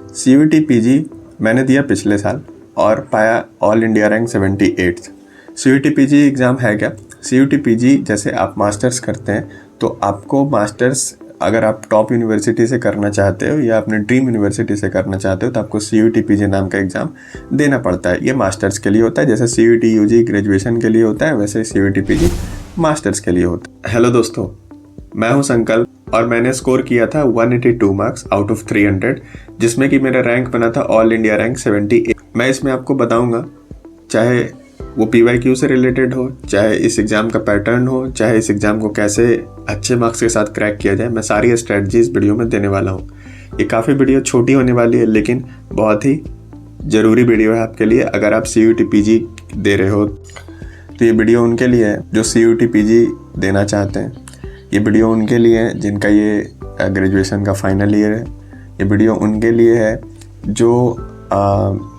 CUET PG मैंने दिया पिछले साल और पाया all India rank 78। CUET PG exam है क्या? CUET PG जैसे आप मास्टर्स करते हैं तो आपको मास्टर्स अगर आप टॉप यूनिवर्सिटी से करना चाहते हो या अपने ड्रीम यूनिवर्सिटी से करना चाहते हो तो आपको CUET PG नाम का एग्ज़ाम देना पड़ता है। ये मास्टर्स के लिए होता है, जैसे CUET UG ग्रेजुएशन के लिए होता है वैसे CUET PG मास्टर्स के लिए होता है। हेलो दोस्तों, मैं हूं संकल्प और मैंने स्कोर किया था 182 मार्क्स आउट ऑफ 300, जिसमें कि मेरा रैंक बना था ऑल इंडिया रैंक 78। मैं इसमें आपको बताऊंगा, चाहे वो PYQ से रिलेटेड हो, चाहे इस एग्ज़ाम का पैटर्न हो, चाहे इस एग्ज़ाम को कैसे अच्छे मार्क्स के साथ क्रैक किया जाए, मैं सारी स्ट्रेटजी इस वीडियो में देने वाला हूँ। ये काफ़ी वीडियो छोटी होने वाली है लेकिन बहुत ही ज़रूरी वीडियो है आपके लिए। अगर आप CUET PG दे रहे हो तो ये वीडियो उनके लिए है जो CUET PG देना चाहते हैं। ये वीडियो उनके लिए है जिनका ये ग्रेजुएशन का फाइनल ईयर है। ये वीडियो उनके लिए है जो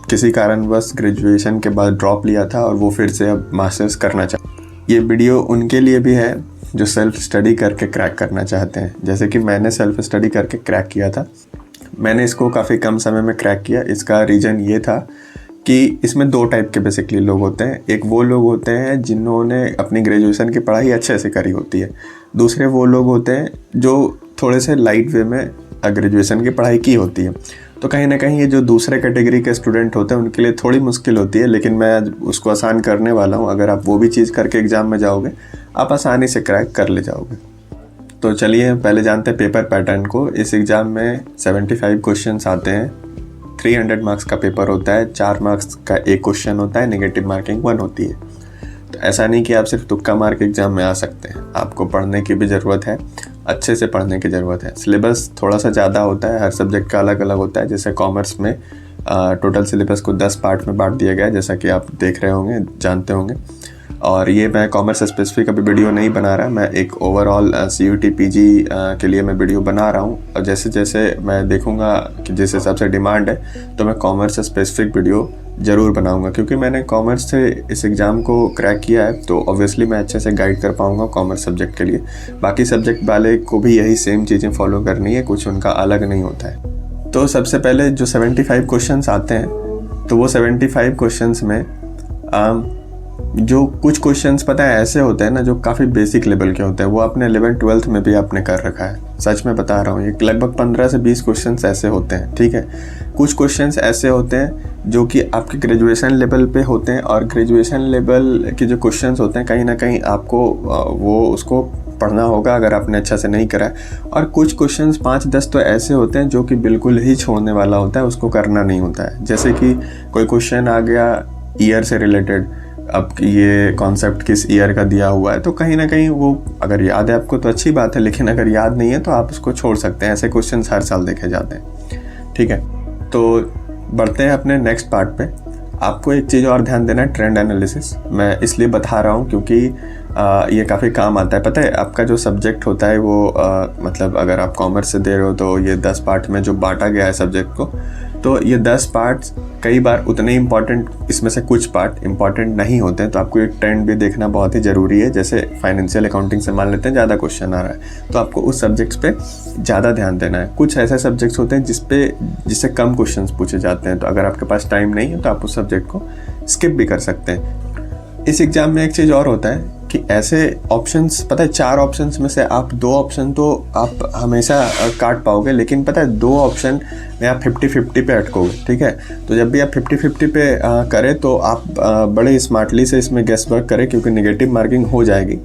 किसी कारणवश ग्रेजुएशन के बाद ड्रॉप लिया था और वो फिर से अब मास्टर्स करना चाहते। ये वीडियो उनके लिए भी है जो सेल्फ स्टडी करके क्रैक करना चाहते हैं, जैसे कि मैंने सेल्फ स्टडी करके क्रैक किया था। मैंने इसको काफ़ी कम समय में क्रैक किया। इसका रीज़न ये था कि इसमें दो टाइप के बेसिकली लोग होते हैं। एक वो लोग होते हैं जिन्होंने अपनी ग्रेजुएशन की पढ़ाई अच्छे से करी होती है, दूसरे वो लोग होते हैं जो थोड़े से लाइट वे में ग्रेजुएशन की पढ़ाई की होती है। तो कहीं ना कहीं ये जो दूसरे कैटेगरी के स्टूडेंट होते हैं उनके लिए थोड़ी मुश्किल होती है, लेकिन मैं आज उसको आसान करने वाला हूँ। अगर आप वो भी चीज़ करके एग्ज़ाम में जाओगे आप आसानी से क्रैक कर ले जाओगे। तो चलिए पहले जानते हैं पेपर पैटर्न को। इस एग्ज़ाम में 75 क्वेश्चन आते हैं। 300 मार्क्स का पेपर होता है, 4 मार्क्स का एक क्वेश्चन होता है, नेगेटिव मार्किंग 1 होती है। तो ऐसा नहीं कि आप सिर्फ तुक्का मार के एग्ज़ाम में आ सकते हैं, आपको पढ़ने की भी ज़रूरत है, अच्छे से पढ़ने की ज़रूरत है। सिलेबस थोड़ा सा ज़्यादा होता है, हर सब्जेक्ट का अलग अलग होता है। जैसे कॉमर्स में टोटल सिलेबस को 10 पार्ट में बांट दिया गया है, जैसा कि आप देख रहे होंगे, जानते होंगे। और ये मैं कॉमर्स स्पेसिफिक अभी वीडियो नहीं बना रहा, मैं एक ओवरऑल CUET PG के लिए मैं वीडियो बना रहा हूँ। और जैसे जैसे मैं देखूँगा कि जिस हिसाब से डिमांड है तो मैं कॉमर्स स्पेसिफिक वीडियो ज़रूर बनाऊँगा, क्योंकि मैंने कॉमर्स से इस एग्ज़ाम को क्रैक किया है तो ऑब्वियसली मैं अच्छे से गाइड कर पाऊँगा कॉमर्स सब्जेक्ट के लिए। बाकी सब्जेक्ट वाले को भी यही सेम चीज़ें फॉलो करनी है, कुछ उनका अलग नहीं होता है। तो सबसे पहले जो 75 क्वेश्चंस आते हैं तो वो 75 क्वेश्चंस में जो कुछ क्वेश्चंस पता है ऐसे होते हैं ना जो काफ़ी बेसिक लेवल के होते हैं, वो आपने 11th-12th में भी आपने कर रखा है। सच में बता रहा हूँ, ये लगभग 15 से 20 क्वेश्चंस ऐसे होते हैं, ठीक है। कुछ क्वेश्चंस ऐसे होते हैं जो कि आपके ग्रेजुएशन लेवल पे होते हैं, और ग्रेजुएशन लेवल के जो क्वेश्चंस होते हैं कहीं ना कहीं आपको वो उसको पढ़ना होगा अगर आपने अच्छा से नहीं करा है। और कुछ क्वेश्चंस 5-10 तो ऐसे होते हैं जो कि बिल्कुल ही छोड़ने वाला होता है, उसको करना नहीं होता है। जैसे कि कोई क्वेश्चन आ गया ईयर से रिलेटेड, अब ये कॉन्सेप्ट किस ईयर का दिया हुआ है, तो कहीं ना कहीं वो अगर याद है आपको तो अच्छी बात है, लेकिन अगर याद नहीं है तो आप उसको छोड़ सकते हैं। ऐसे क्वेश्चंस हर साल देखे जाते हैं, ठीक है। तो बढ़ते हैं अपने नेक्स्ट पार्ट पे। आपको एक चीज़ और ध्यान देना है, ट्रेंड एनालिसिस। मैं इसलिए बता रहा हूँ क्योंकि ये काफ़ी काम आता है। पता है आपका जो सब्जेक्ट होता है वो मतलब अगर आप कॉमर्स से दे रहे हो तो ये 10 पार्ट में जो बांटा गया है सब्जेक्ट को, तो ये 10 पार्ट्स कई बार उतने इम्पॉर्टेंट, इसमें से कुछ पार्ट इम्पॉर्टेंट नहीं होते हैं। तो आपको एक ट्रेंड भी देखना बहुत ही ज़रूरी है। जैसे फाइनेंशियल अकाउंटिंग से मान लेते हैं ज़्यादा क्वेश्चन आ रहा है तो आपको उस सब्जेक्ट्स पे ज़्यादा ध्यान देना है। कुछ ऐसे सब्जेक्ट्स होते हैं जिससे कम क्वेश्चन पूछे जाते हैं, तो अगर आपके पास टाइम नहीं है तो आप उस सब्जेक्ट को स्किप भी कर सकते हैं। इस एग्ज़ाम में एक चीज़ और होता है कि ऐसे ऑप्शंस, पता है 4 ऑप्शंस में से आप 2 ऑप्शन तो आप हमेशा काट पाओगे, लेकिन पता है 2 ऑप्शन में आप 50-50 पे अटकोगे, ठीक है। तो जब भी आप 50-50 पे करें तो आप बड़े स्मार्टली से इसमें गेस वर्क करें, क्योंकि नेगेटिव मार्किंग हो जाएगी।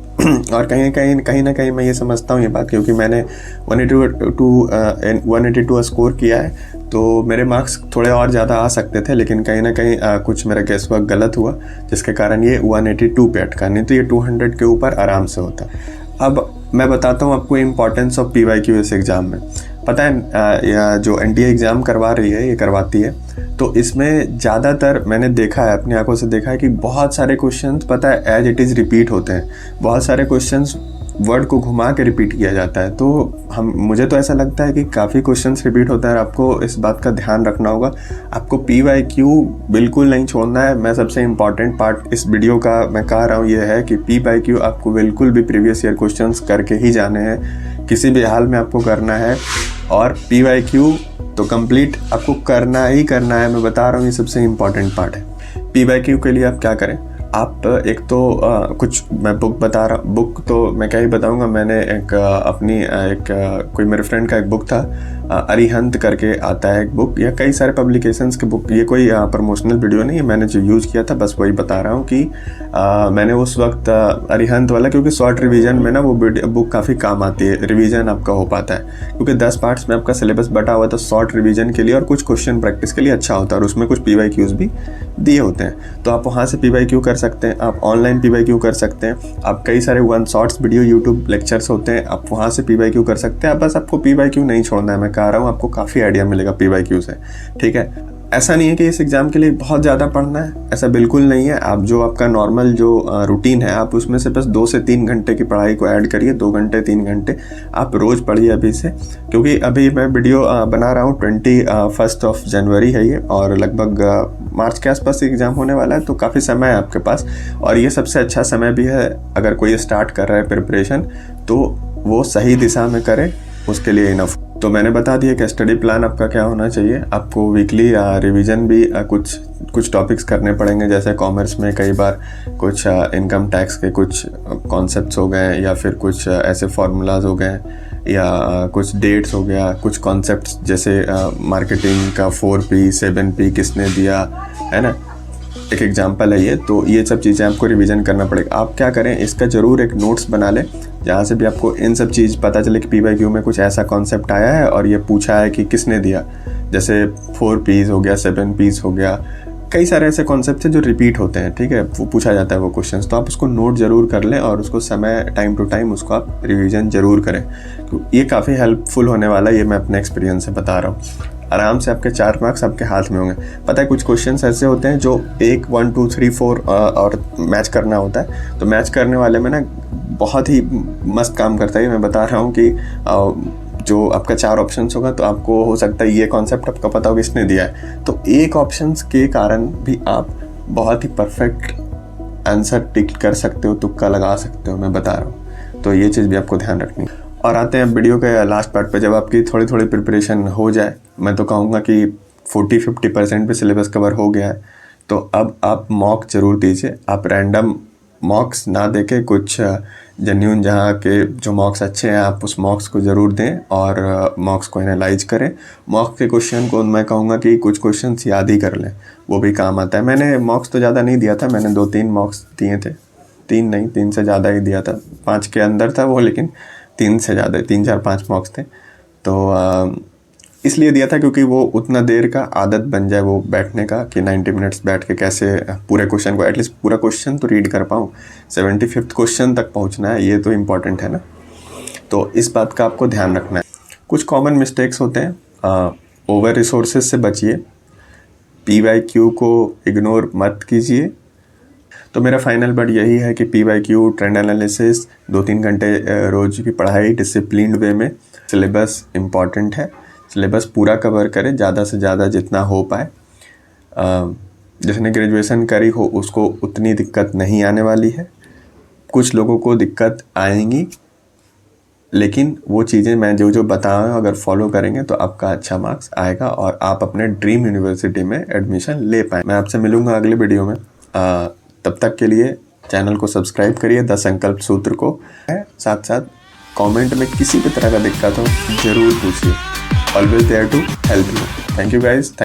और कहीं ना कहीं मैं ये समझता हूँ ये बात, क्योंकि मैंने 182 स्कोर किया है तो मेरे मार्क्स थोड़े और ज़्यादा आ सकते थे, लेकिन कहीं ना कहीं कुछ मेरा गेस वर्क गलत हुआ जिसके कारण ये 182 पे अटका, नहीं तो ये 200 के ऊपर आराम से होता। अब मैं बताता हूँ आपको इम्पोर्टेंस ऑफ PYQ इस एग्ज़ाम में। पता है जो NTA एग्ज़ाम करवा रही है, ये करवाती है, तो इसमें ज़्यादातर मैंने देखा है, अपनी आंखों से देखा है कि बहुत सारे क्वेश्चंस पता है एज इट इज़ रिपीट होते हैं। बहुत सारे क्वेश्चंस वर्ड को घुमा के रिपीट किया जाता है। तो मुझे तो ऐसा लगता है कि काफ़ी क्वेश्चंस रिपीट होता है। आपको इस बात का ध्यान रखना होगा, आपको PYQ बिल्कुल नहीं छोड़ना है। मैं सबसे इम्पॉर्टेंट पार्ट इस वीडियो का मैं कह रहा हूँ ये है कि PYQ आपको बिल्कुल भी प्रीवियस ईयर क्वेश्चंस करके ही जाने हैं, किसी भी हाल में आपको करना है। और PYQ तो कंप्लीट आपको करना ही करना है, मैं बता रहा हूँ, ये सबसे इम्पॉर्टेंट पार्ट है। PYQ के लिए आप क्या करें, आप एक तो कुछ मैं बुक बता रहा, बुक तो मैं क्या ही बताऊंगा, मैंने एक अपनी कोई मेरे फ्रेंड का एक बुक था, अरिहंत करके आता है एक बुक, या कई सारे पब्लिकेशंस के बुक, ये कोई प्रमोशनल वीडियो नहीं है, मैंने जो यूज़ किया था बस वही बता रहा हूँ कि मैंने उस वक्त अरिहंत वाला, क्योंकि शॉर्ट रिवीजन में ना वो बुक काफ़ी काम आती है, रिवीजन आपका हो पाता है, क्योंकि 10 पार्ट्स में आपका सिलेबस बटा हुआ था शॉर्ट रिवीजन के लिए और कुछ क्वेश्चन प्रैक्टिस के लिए अच्छा होता है, और उसमें कुछ PYQs भी दिए होते हैं। तो आप वहाँ से PYQ कर सकते हैं, आप ऑनलाइन PYQ कर सकते हैं, आप कई सारे 1 शॉर्ट्स वीडियो यूट्यूब लेक्चर्स होते हैं, आप वहाँ से PYQ कर सकते हैं। बस आपको PYQ नहीं छोड़ना है, मैं कह रहा हूँ आपको काफ़ी आइडिया मिलेगा PYQ से, ठीक है। ऐसा नहीं है कि इस एग्ज़ाम के लिए बहुत ज़्यादा पढ़ना है, ऐसा बिल्कुल नहीं है। आप जो आपका नॉर्मल जो रूटीन है, आप उसमें से बस 2 से 3 घंटे की पढ़ाई को ऐड करिए, 2 घंटे 3 घंटे आप रोज़ पढ़िए अभी से, क्योंकि अभी मैं वीडियो बना रहा हूँ 21 जनवरी है ये, और लगभग मार्च के आसपास एग्ज़ाम होने वाला है, तो काफ़ी समय है आपके पास, और ये सबसे अच्छा समय भी है अगर कोई स्टार्ट कर रहा है प्रिपरेशन, तो वो सही दिशा में करे, उसके लिए इनफ। तो मैंने बता दिया कि स्टडी प्लान आपका क्या होना चाहिए। आपको वीकली रिवीजन भी कुछ टॉपिक्स करने पड़ेंगे, जैसे कॉमर्स में कई बार कुछ इनकम टैक्स के कुछ कॉन्सेप्ट्स हो गए, या फिर कुछ ऐसे फार्मूलाज हो गए, या कुछ डेट्स हो गया, कुछ कॉन्सेप्ट्स जैसे मार्केटिंग का 4P 7P किसने दिया है ना, एक एग्जांपल है ये। तो ये सब चीज़ें आपको रिवीजन करना पड़ेगा। आप क्या करें, इसका ज़रूर एक नोट्स बना लें, जहाँ से भी आपको इन सब चीज़ पता चले कि PYQ में कुछ ऐसा कॉन्सेप्ट आया है और ये पूछा है कि किसने दिया, जैसे 4Ps हो गया, 7Ps हो गया, कई सारे ऐसे कॉन्सेप्ट हैं जो रिपीट होते हैं, ठीक है, वो पूछा जाता है वो क्वेश्चंस, तो आप उसको नोट ज़रूर कर लें और उसको समय टाइम टू टाइम उसको आप रिवीजन ज़रूर करें। तो ये काफ़ी हेल्पफुल होने वाला है, ये मैं अपने एक्सपीरियंस से बता रहा हूँ। आराम से आपके 4 मार्क्स आपके हाथ में होंगे। पता है, कुछ क्वेश्चंस ऐसे होते हैं जो 1 2 3 4 और मैच करना होता है, तो मैच करने वाले में ना बहुत ही मस्त काम करता है। मैं बता रहा हूँ कि जो आपका 4 ऑप्शंस होगा, तो आपको हो सकता है ये कॉन्सेप्ट आपका पता हो किसने दिया है, तो एक ऑप्शंस के कारण भी आप बहुत ही परफेक्ट आंसर टिक कर सकते हो, तुक्का लगा सकते हो, मैं बता रहा हूँ। तो ये चीज़ भी आपको ध्यान रखनी है। और आते हैं वीडियो के लास्ट पार्ट पे। जब आपकी थोड़ी थोड़ी प्रिपरेशन हो जाए, मैं तो कहूँगा कि 40-50% पे सिलेबस कवर हो गया है, तो अब आप मॉक ज़रूर दीजिए। आप रैंडम मॉक्स ना देके कुछ जेन्युइन जहाँ के जो मॉक्स अच्छे हैं, आप उस मॉक्स को ज़रूर दें और मॉक्स को एनालाइज करें। मॉक के क्वेश्चन को मैं कहूँगा कि कुछ क्वेश्चंस याद ही कर लें, वो भी काम आता है। मैंने मॉक्स तो ज़्यादा नहीं दिया था, मैंने 2-3 मॉक्स दिए थे, 3 नहीं, 3 से ज़्यादा ही दिया था, 5 के अंदर था वो, लेकिन 3 से ज़्यादा, 3 4 5 मॉक्स थे। तो इसलिए दिया था क्योंकि वो उतना देर का आदत बन जाए वो बैठने का, कि 90 मिनट्स बैठ के कैसे पूरे क्वेश्चन को, एटलीस्ट पूरा क्वेश्चन तो रीड कर पाऊँ। 75th क्वेश्चन तक पहुँचना है, ये तो इम्पॉर्टेंट है ना, तो इस बात का आपको ध्यान रखना है। कुछ कॉमन मिस्टेक्स होते हैं, ओवर रिसोर्सेज से बचिए, PYQ को इग्नोर मत कीजिए। तो मेरा फाइनल वर्ड यही है कि PYQ, ट्रेंड एनालिसिस, 2-3 घंटे रोज की पढ़ाई डिसिप्लिन्ड वे में। सिलेबस इम्पॉर्टेंट है, सिलेबस पूरा कवर करें ज़्यादा से ज़्यादा जितना हो पाए। जिसने ग्रेजुएशन करी हो उसको उतनी दिक्कत नहीं आने वाली है, कुछ लोगों को दिक्कत आएंगी, लेकिन वो चीज़ें मैं जो बता रहा हूँ अगर फॉलो करेंगे तो आपका अच्छा मार्क्स आएगा और आप अपने ड्रीम यूनिवर्सिटी में एडमिशन ले पाएँ। मैं आपसे मिलूँगा अगले वीडियो में, तब तक के लिए चैनल को सब्सक्राइब करिए, 10 संकल्प सूत्र को, साथ साथ कमेंट में किसी भी तरह का दिक्कत हो ज़रूर पूछिए। Always there to help you. Thank you guys.